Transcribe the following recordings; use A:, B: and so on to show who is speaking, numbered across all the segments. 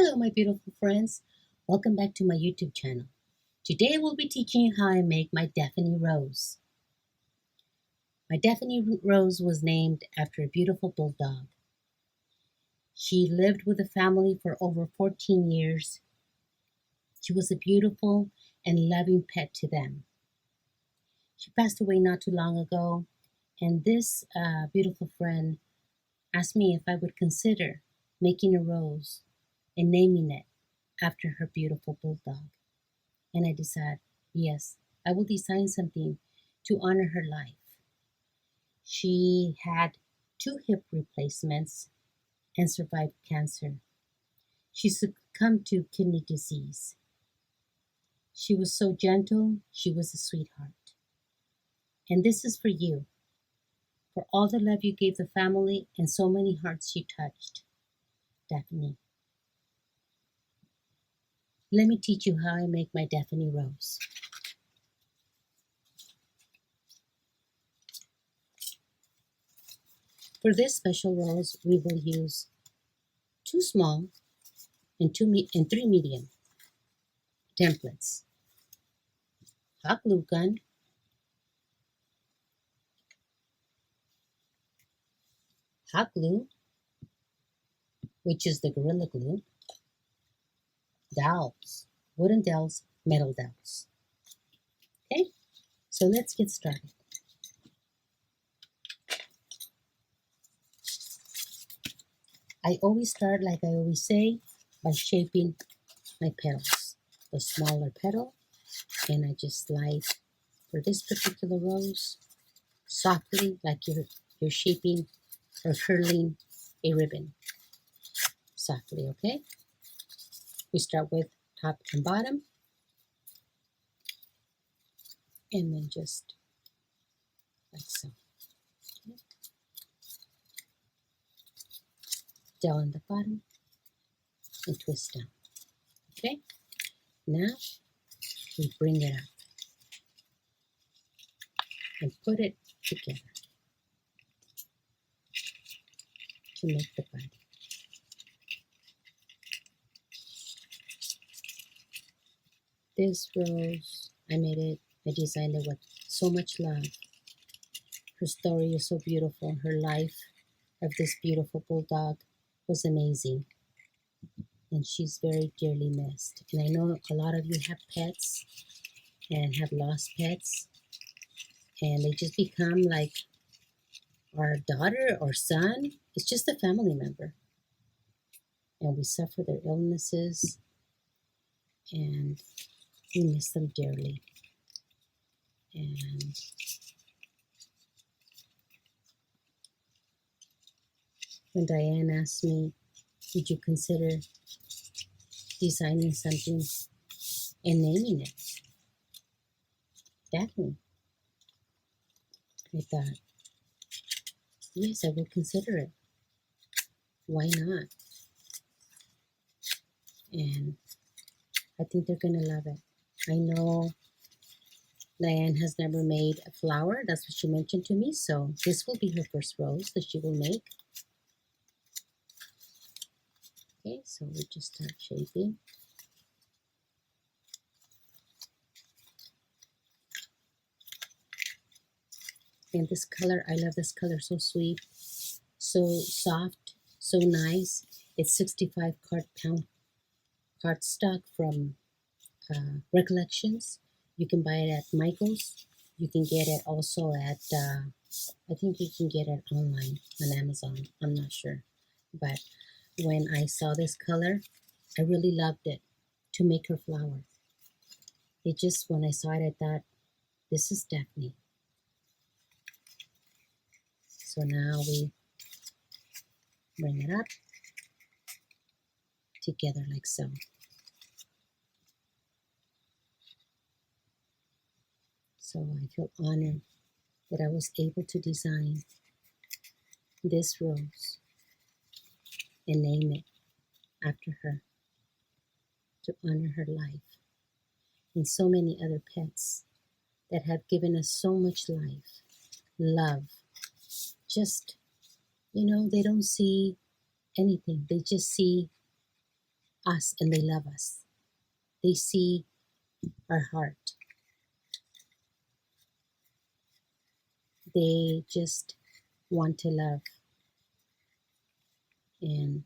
A: Hello my beautiful friends, welcome back to my YouTube channel. Today I will be teaching you how I make my Daffney Rose. My Daffney Rose was named after a beautiful bulldog. She lived with the family for over 14 years. She was a beautiful and loving pet to them. She passed away not too long ago, and this beautiful friend asked me if I would consider making a rose and naming it after her beautiful bulldog. And I decided, yes, I will design something to honor her life. She had 2 hip replacements and survived cancer. She succumbed to kidney disease. She was so gentle, she was a sweetheart. And this is for you, for all the love you gave the family and so many hearts you touched, Daffney. Let me teach you how I make my Daffney Rose. For this special rose, we will use 2 small and 3 medium templates, hot glue gun, hot glue, which is the Gorilla Glue, dowels, wooden dowels, metal dowels. Okay, so let's get started. I always start, like I always say, by shaping my petals. The smaller petal, and I just slide for this particular rose softly, like you're shaping or curling a ribbon. Softly, okay? We start with top and bottom, and then just like so. Okay. Down on the bottom and twist down. Okay? Now we bring it up and put it together to make the body. This rose, I designed it with so much love. Her story is so beautiful. Her life of this beautiful bulldog was amazing. And she's very dearly missed. And I know a lot of you have pets and have lost pets. And they just become like our daughter or son. It's just a family member. And we suffer their illnesses. And we miss them dearly. And when Diane asked me, would you consider designing something and naming it Daffney? I thought, yes, I will consider it. Why not? And I think they're going to love it. I know Diane has never made a flower. That's what she mentioned to me. So this will be her first rose that she will make. Okay, so we just start shaping. And this color, I love this color. So sweet, so soft, so nice. It's 65 pound cardstock from Recollections. You can buy it at Michael's. You can get it also at, I think you can get it online on Amazon. I'm not sure. But when I saw this color, I really loved it to make her flower. It just, when I saw it, I thought, this is Daffney. So now we bring it up together like so. So I feel honored that I was able to design this rose and name it after her to honor her life and so many other pets that have given us so much life, love. Just, they don't see anything. They just see us and they love us. They see our heart. They just want to love, and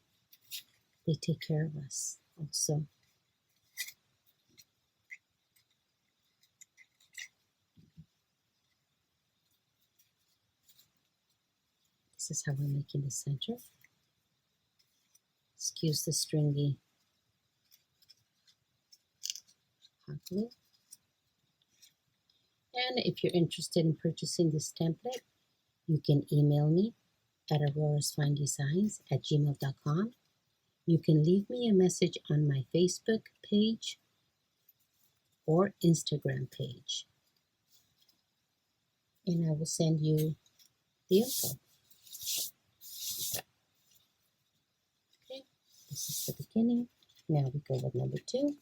A: they take care of us also. This is how I'm making the center. Excuse the stringy hot glue. And if you're interested in purchasing this template, you can email me at aurorasfinedesigns@gmail.com. You can leave me a message on my Facebook page or Instagram page, and I will send you the info. Okay, this is the beginning. Now we go with number 2.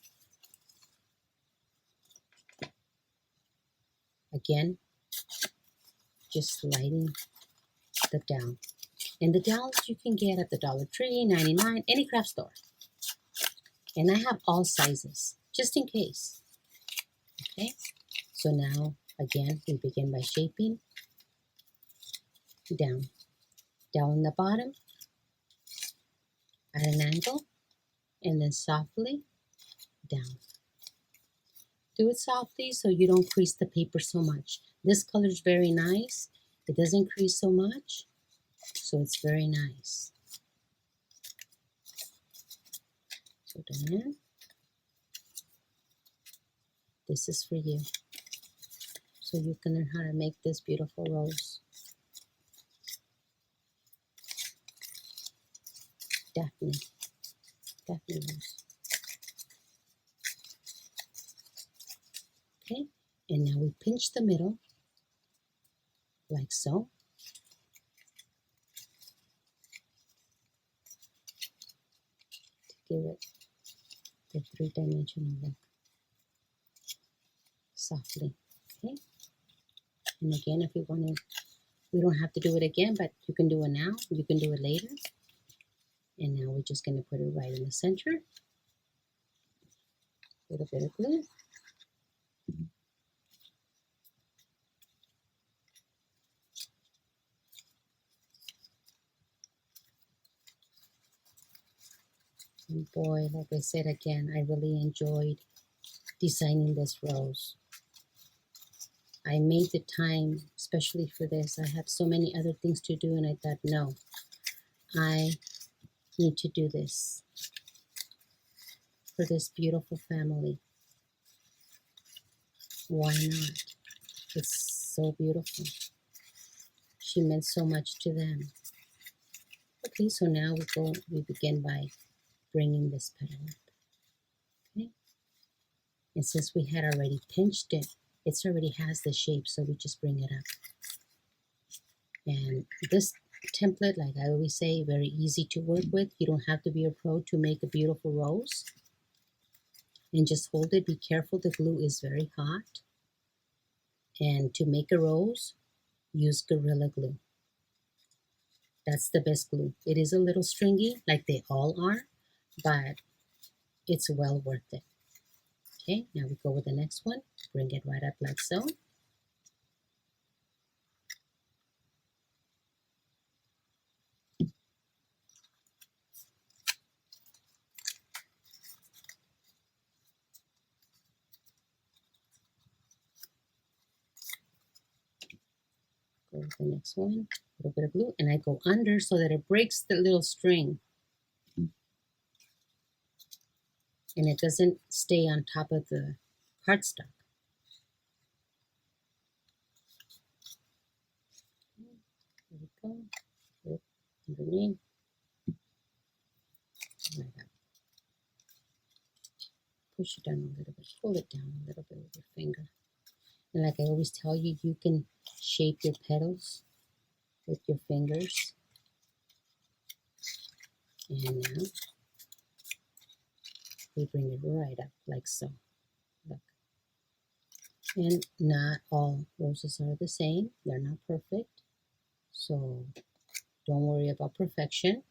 A: Again, just lighting the dowel. And the dowels you can get at the Dollar Tree, 99, any craft store. And I have all sizes, just in case. Okay, so now, again, we begin by shaping down. Down in the bottom, at an angle, and then softly down. Do it softly so you don't crease the paper so much. This color is very nice. It doesn't crease so much, so it's very nice. So then, this is for you. So you can learn how to make this beautiful rose. Daffney Rose. Okay, and now we pinch the middle, like so. To give it the 3-dimensional look. Softly, okay? And again, if we want to, we don't have to do it again, but you can do it now, you can do it later. And now we're just going to put it right in the center with a bit of glue. And boy, like I said again, I really enjoyed designing this rose. I made the time, especially for this. I have so many other things to do, and I thought, no, I need to do this for this beautiful family. Why not? It's so beautiful. She meant so much to them. Okay, so now we begin by bringing this petal up. Okay, and since we had already pinched it, it already has the shape, so we just bring it up. And this template, like I always say, very easy to work with. You don't have to be a pro to make a beautiful rose. And just hold it. Be careful, the glue is very hot. And to make a rose, use Gorilla Glue. That's the best glue. It is a little stringy, like they all are, but it's well worth it. Okay, now we go with the next one. Bring it right up like so. Go with the next one. A little bit of glue, and I go under so that it breaks the little string. And it doesn't stay on top of the cardstock. There we go. Good. Underneath. Right up. Push it down a little bit. Pull it down a little bit with your finger. And like I always tell you, you can shape your petals with your fingers. And now we bring it right up like so. Look. And not all roses are the same. They're not perfect. So don't worry about perfection.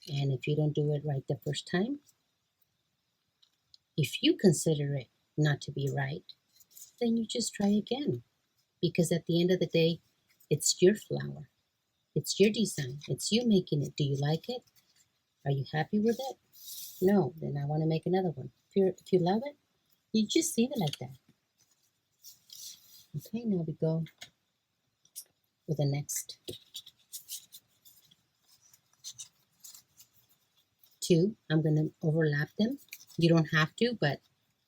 A: And if you don't do it right the first time, if you consider it not to be right, then you just try again. Because at the end of the day, it's your flower. It's your design. It's you making it. Do you like it? Are you happy with it? No, then I want to make another one. If you love it, you just leave it like that. Okay, now we go with the next two. I'm going to overlap them. You don't have to, but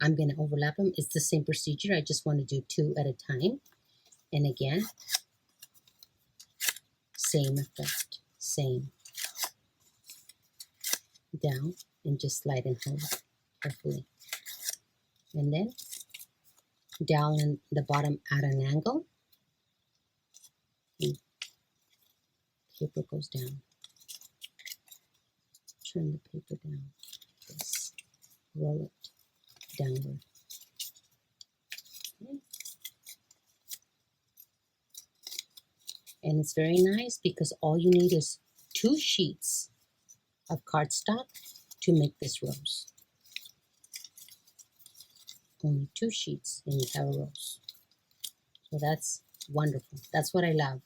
A: I'm going to overlap them. It's the same procedure. I just want to do two at a time. And again, same effect. Same. Down and just slide and hold carefully. And then down in the bottom at an angle. And paper goes down. Turn the paper down. This. Roll it downward. Okay. And it's very nice because all you need is 2 sheets of cardstock to make this rose. Only 2 sheets and you have a rose. So that's wonderful. That's what I love.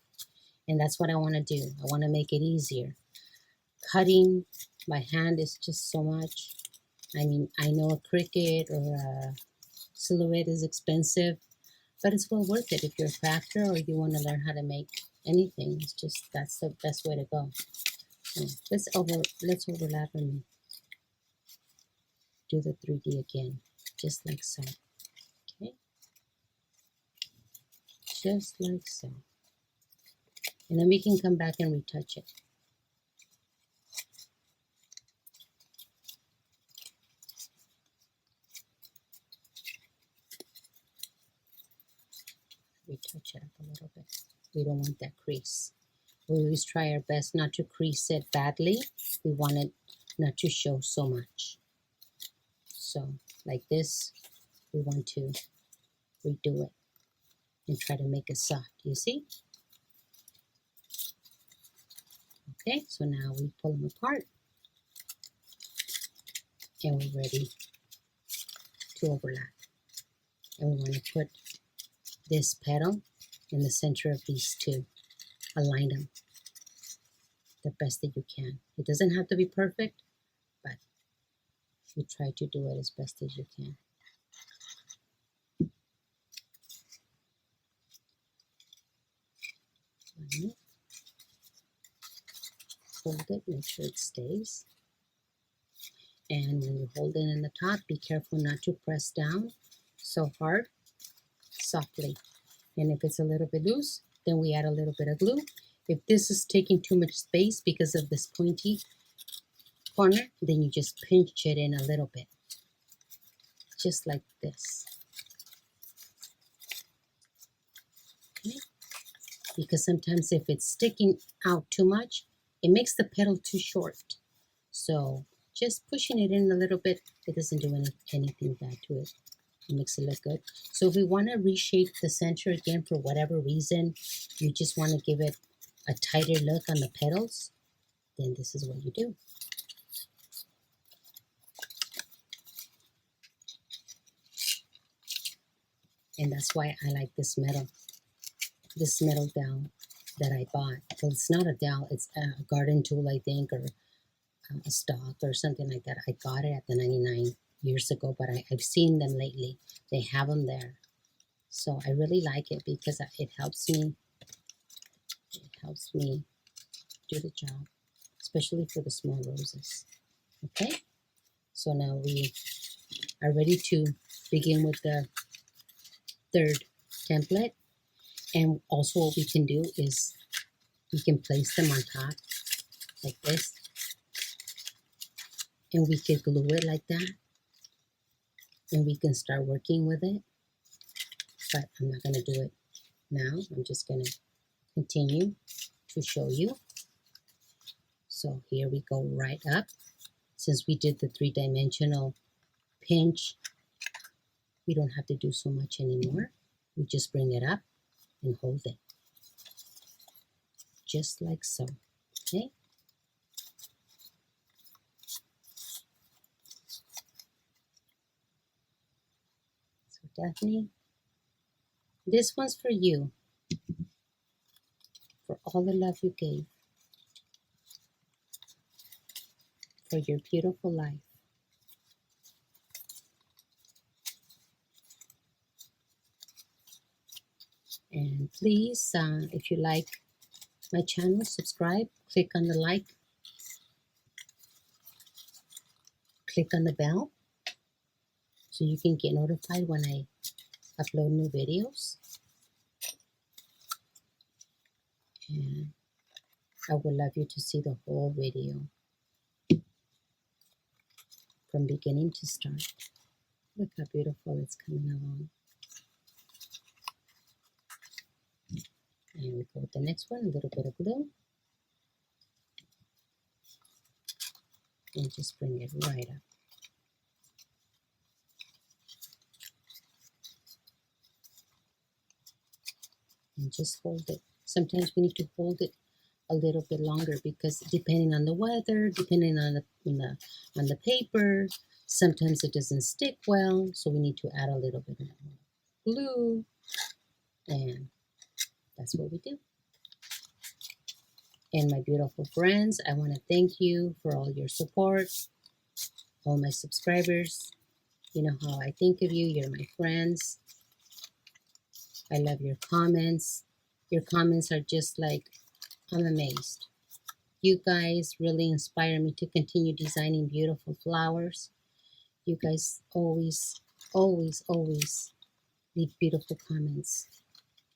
A: And that's what I want to do. I want to make it easier. Cutting by hand is just so much. I mean, I know a Cricut or a Silhouette is expensive, but it's well worth it if you're a crafter or you want to learn how to make anything. It's just, that's the best way to go. So let's overlap and do the 3D again, just like so. Okay, just like so. And then we can come back and retouch it. Retouch it up a little bit. We don't want that crease. We always try our best not to crease it badly. We want it not to show so much. So like this, we want to redo it and try to make it soft. You see? Okay, so now we pull them apart and we're ready to overlap. And we want to put this petal in the center of these two. Align them the best that you can. It doesn't have to be perfect, but you try to do it as best as you can. Hold it, make sure it stays. And when you hold it in the top, be careful not to press down so hard, softly. And if it's a little bit loose, then we add a little bit of glue. If this is taking too much space because of this pointy corner, then you just pinch it in a little bit, just like this. Okay? Because sometimes if it's sticking out too much, it makes the petal too short. So just pushing it in a little bit, it doesn't do anything bad to it. It makes it look good. So if we want to reshape the center again for whatever reason, you just want to give it a tighter look on the petals, then this is what you do. And that's why I like this metal dowel that I bought. Well, it's not a dowel, it's a garden tool, I think, or a stock or something like that. I got it at the 99 years ago, but I've seen them lately. They have them there. So I really like it because it helps me do the job, especially for the small roses. Okay, so now we are ready to begin with the third template. And also what we can do is we can place them on top like this, and we can glue it like that, and we can start working with it. But I'm not going to do it now. I'm just going to continue to show you. So here we go right up. Since we did the 3-dimensional pinch, we don't have to do so much anymore. We just bring it up and hold it. Just like so. Okay? Daffney. This one's for you, for all the love you gave, for your beautiful life. And please, if you like my channel, subscribe, click on the like, click on the bell, so you can get notified when I upload new videos. And I would love you to see the whole video from beginning to start. Look how beautiful it's coming along. And we go with the next one, a little bit of glue. And just bring it right up. And just hold it. Sometimes we need to hold it a little bit longer because depending on the weather, depending on the paper, sometimes it doesn't stick well. So we need to add a little bit of glue, and that's what we do. And my beautiful friends, I want to thank you for all your support, all my subscribers. You know how I think of you. You're my friends. I love your comments. Your comments are just like, I'm amazed. You guys really inspire me to continue designing beautiful flowers. You guys always, always, always leave beautiful comments.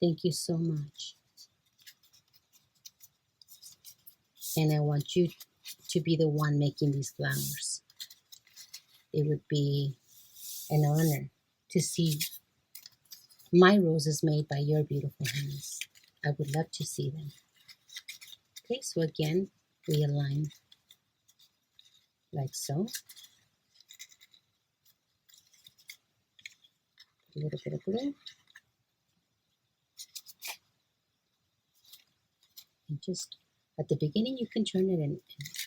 A: Thank you so much. And I want you to be the one making these flowers. It would be an honor to see my roses made by your beautiful hands. I would love to see them. Okay, so again, we align like so. A little bit of glue. And just at the beginning, you can turn it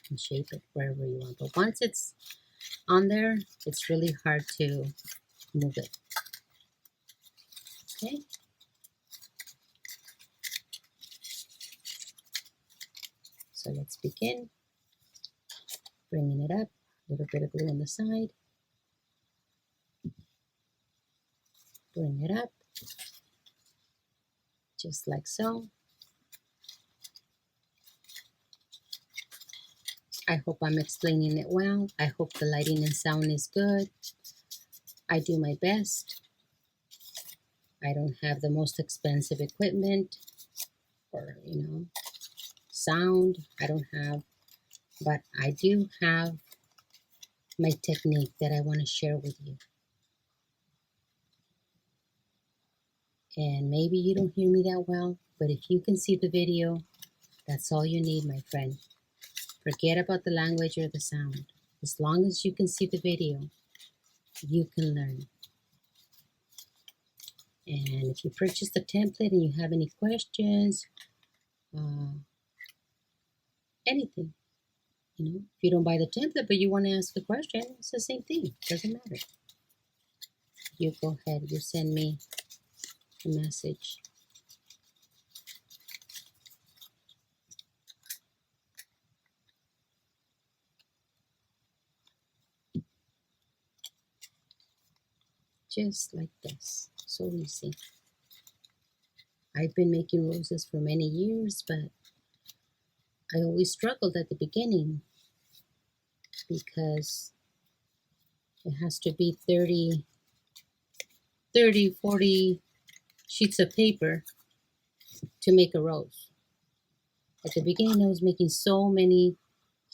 A: and shape it wherever you want. But once it's on there, it's really hard to move it. Okay. So let's begin. Bringing it up. A little bit of glue on the side. Bring it up. Just like so. I hope I'm explaining it well. I hope the lighting and sound is good. I do my best. I don't have the most expensive equipment or, sound. I don't have, but I do have my technique that I want to share with you. And maybe you don't hear me that well, but if you can see the video, that's all you need, my friend. Forget about the language or the sound. As long as you can see the video, you can learn. And if you purchase the template and you have any questions, anything, if you don't buy the template but you want to ask a question, it's the same thing. Doesn't matter. You go ahead, you send me a message. Just like this. So easy. I've been making roses for many years, but I always struggled at the beginning because it has to be 30, 40 sheets of paper to make a rose. At the beginning, I was making so many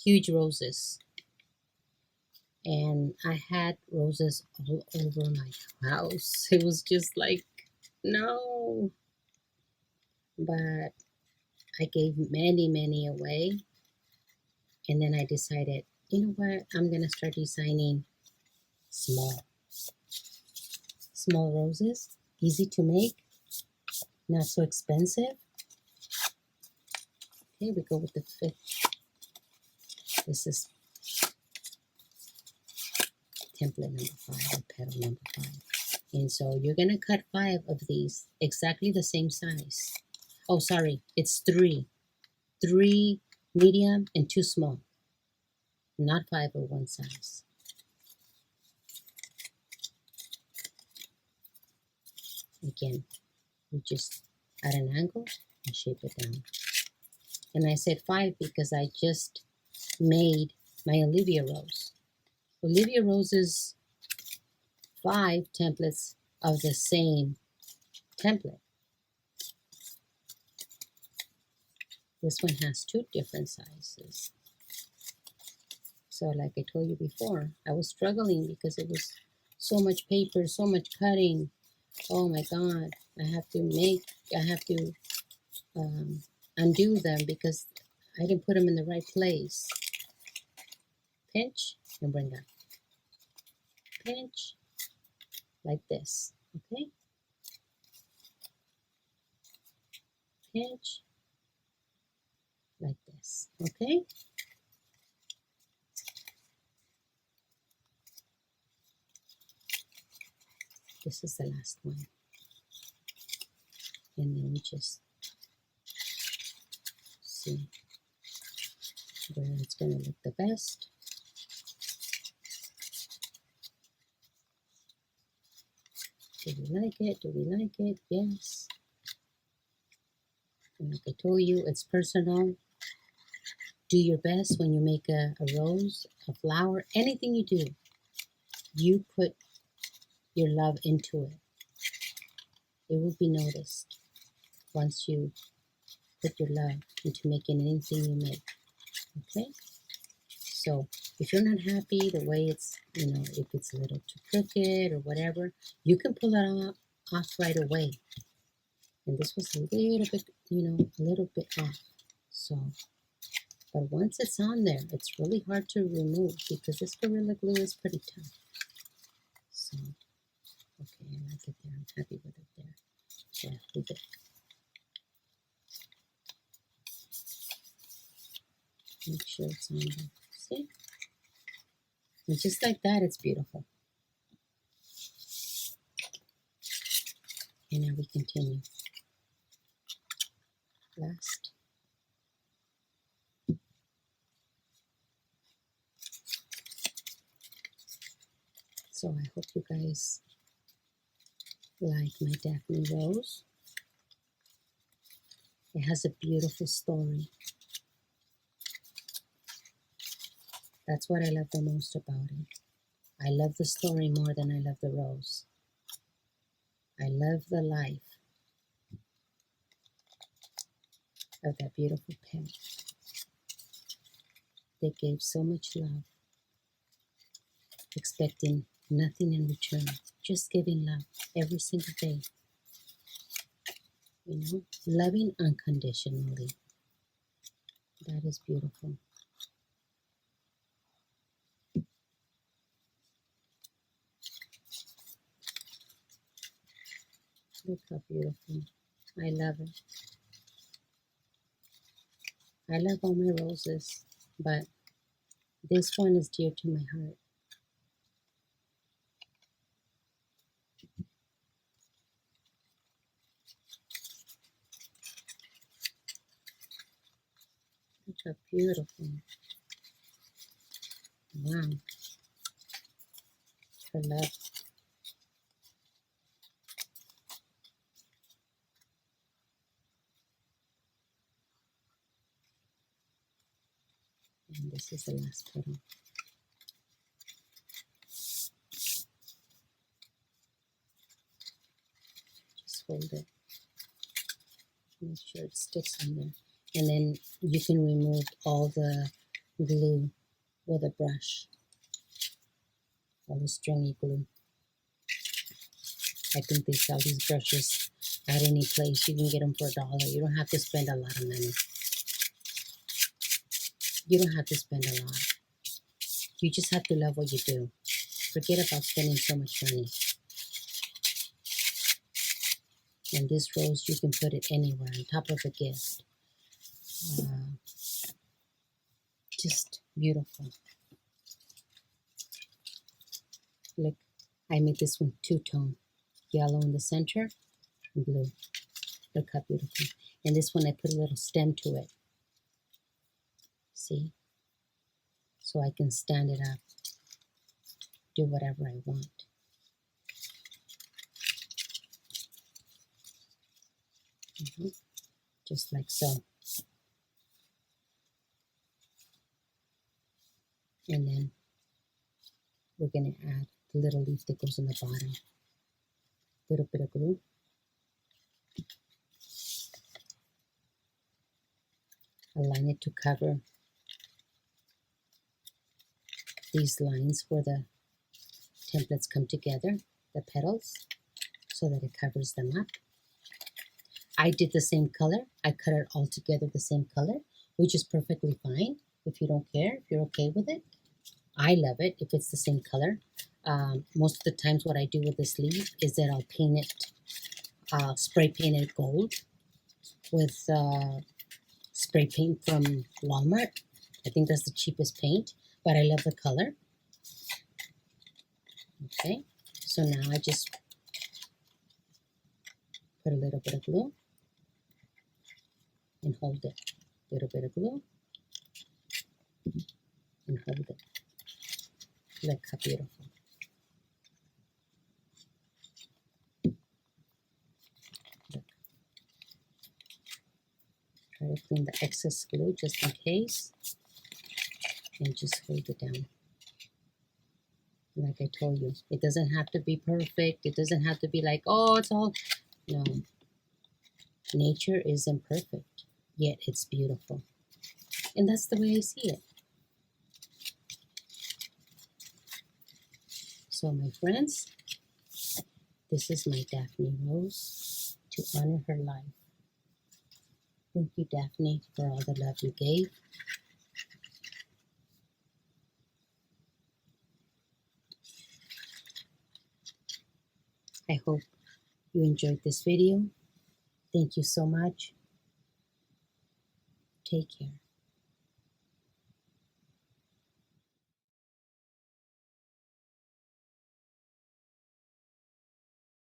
A: huge roses. And I had roses all over my house. It was just like, no. But I gave many, many away. And then I decided, you know what? I'm going to start designing small roses. Easy to make. Not so expensive. Okay, we go with the 5th. This is template number 5, or petal number 5. And so you're going to cut 5 of these, exactly the same size. Oh, sorry, it's 3. 3 medium and 2 small, not 5 of one size. Again, you just at an angle and shape it down. And I said 5 because I just made my Olivia Rose. Olivia Rose is 5 templates of the same template. This one has 2 different sizes. So like I told you before, I was struggling because it was so much paper, so much cutting. Oh my God, I have to undo them because I didn't put them in the right place. Pinch and bring up. Pinch like this, okay? Pinch like this, okay? This is the last one. And then we just see where it's going to look the best. Do we like it? Do we like it? Yes. And like I told you, it's personal. Do your best when you make a rose, a flower, anything you do. You put your love into it. It will be noticed once you put your love into making anything you make. Okay? So if you're not happy the way it's, if it's a little too crooked or whatever, you can pull it off right away. And this was a little bit, a little bit off. So, but once it's on there, it's really hard to remove because this Gorilla Glue is pretty tough. So, okay, I like it there. I'm happy with it there. Yeah, leave it. Make sure it's on there. See? And just like that, it's beautiful. And now we continue. Last. So I hope you guys like my Daffney Rose. It has a beautiful story. That's what I love the most about it. I love the story more than I love the rose. I love the life of that beautiful pet. They gave so much love, expecting nothing in return, just giving love every single day. Loving unconditionally. That is beautiful. Look how beautiful. I love it. I love all my roses, but this one is dear to my heart. Look how beautiful. Wow. Her love. And this is the last petal. Just hold it. Make sure it sticks on there. And then you can remove all the glue with a brush. All the stringy glue. I think they sell these brushes at any place. You can get them for $1. You don't have to spend a lot of money. You don't have to spend a lot. You just have to love what you do. Forget about spending so much money. And this rose, you can put it anywhere, on top of a gift. Just beautiful. Look, I made this one two-tone. yellow in the center, and blue. Look how beautiful. And this one I put a little stem to it. See? So I can stand it up, do whatever I want. Just like so. And then we're going to add the little leaf that goes on the bottom. Little bit of glue. Align it to cover these lines where the templates come together, the petals, so that it covers them up. I did the same color. I cut it all together the same color, which is perfectly fine if you don't care, if you're okay with it. I love it if it's the same color. Most of the times what I do with this leaf is that I'll paint it, spray paint it gold with spray paint from Walmart. I think that's the cheapest paint, but I love the color. Okay, so now I just put a little bit of glue and hold it. A little bit of glue and hold it. Look how beautiful. Look. Try to clean the excess glue just in case. And just hold it down. Like I told you, it doesn't have to be perfect. It doesn't have to be like, oh, it's all... No. Nature is imperfect, yet it's beautiful. And that's the way I see it. So my friends, this is my Daffney Rose to honor her life. Thank you, Daffney, for all the love you gave. I hope you enjoyed this video. Thank you so much. Take care.